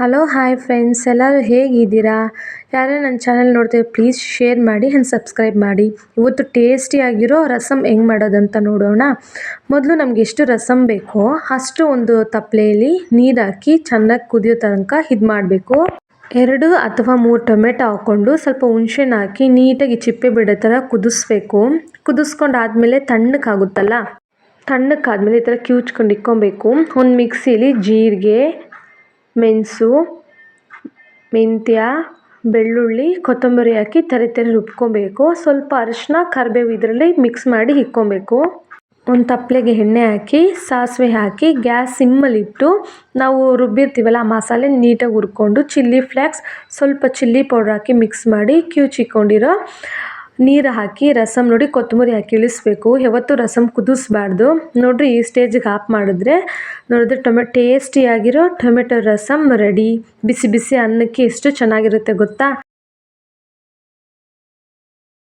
Hello hi friends, ಎಲ್ಲರೂ ಹೇಗಿದ್ದೀರಾ? ಯಾರೇ ನನ್ನ ಚಾನಲ್ ನೋಡ್ತೀವಿ ಪ್ಲೀಸ್ ಶೇರ್ ಮಾಡಿ ಆ್ಯಂಡ್ ಸಬ್ಸ್ಕ್ರೈಬ್ ಮಾಡಿ. ಇವತ್ತು ಟೇಸ್ಟಿಯಾಗಿರೋ ರಸಮ್ ಹೆಂಗೆ ಮಾಡೋದಂತ ನೋಡೋಣ. ಮೊದಲು ನಮ್ಗೆ ಎಷ್ಟು ರಸಮ್ ಬೇಕೋ ಅಷ್ಟು ಒಂದು ತಪ್ಪಲೆಯಲ್ಲಿ ನೀರು ಹಾಕಿ ಚೆನ್ನಾಗಿ ಕುದಿಯೋ ತನಕ ಇದು ಮಾಡಬೇಕು. 2 ಅಥವಾ 3 ಟೊಮೆಟೊ ಹಾಕ್ಕೊಂಡು ಸ್ವಲ್ಪ ಹುಣಸೆಹಣ್ಣು ಹಾಕಿ ನೀಟಾಗಿ ಚಿಪ್ಪೆ ಬಿಡೋ ಥರ ಕುದಿಸ್ಬೇಕು. ಕುದಿಸ್ಕೊಂಡಾದ್ಮೇಲೆ ತಣ್ಣಕ್ಕಾಗುತ್ತಲ್ಲ, ತಣ್ಣಕ್ಕಾದ್ಮೇಲೆ ಈ ಥರ ಕಿವುಚ್ಕೊಂಡು ಇಕ್ಕೊಬೇಕು. ಒಂದು ಮಿಕ್ಸಿಲಿ ಜೀರಿಗೆ, ಮೆಣಸು, ಮೆಂತ್ಯ, ಬೆಳ್ಳುಳ್ಳಿ, ಕೊತ್ತಂಬರಿ ಹಾಕಿ ತರಿ ರುಬ್ಕೊಬೇಕು. ಸ್ವಲ್ಪ ಅರಿಶಿನ, ಕರಿಬೇವು ಇದರಲ್ಲಿ ಮಿಕ್ಸ್ ಮಾಡಿ ಇಕ್ಕೊಬೇಕು. ಒಂದು ತಪ್ಪಲೆಗೆ ಎಣ್ಣೆ ಹಾಕಿ ಸಾಸಿವೆ ಹಾಕಿ ಗ್ಯಾಸ್ ಸಿಮ್ಮಲ್ಲಿಟ್ಟು ನಾವು ರುಬ್ಬಿರ್ತೀವಲ್ಲ ಆ ಮಸಾಲೆ ನೀಟಾಗಿ ಹುರ್ಕೊಂಡು ಚಿಲ್ಲಿ ಫ್ಲೇಕ್ಸ್, ಸ್ವಲ್ಪ ಚಿಲ್ಲಿ ಪೌಡ್ರ್ ಹಾಕಿ ಮಿಕ್ಸ್ ಮಾಡಿ ಕಿವುಚಿಕೊಂಡಿರೋ ನೀರು ಹಾಕಿ ರಸಮ್ ನೋಡಿ ಕೊತ್ತಂಬರಿ ಹಾಕಿ ಇಳಿಸ್ಬೇಕು. ಯಾವತ್ತೂ ರಸಮ್ ಕುದಿಸ್ಬಾರ್ದು. ನೋಡಿರಿ ಈ ಸ್ಟೇಜಿಗೆ ಆಫ್ ಮಾಡಿದ್ರೆ ಟೇಸ್ಟಿಯಾಗಿರೋ ಟೊಮೆಟೊ ರಸಮ್ ರೆಡಿ. ಬಿಸಿ ಬಿಸಿ ಅನ್ನಕ್ಕೆ ಎಷ್ಟು ಚೆನ್ನಾಗಿರುತ್ತೆ ಗೊತ್ತಾ?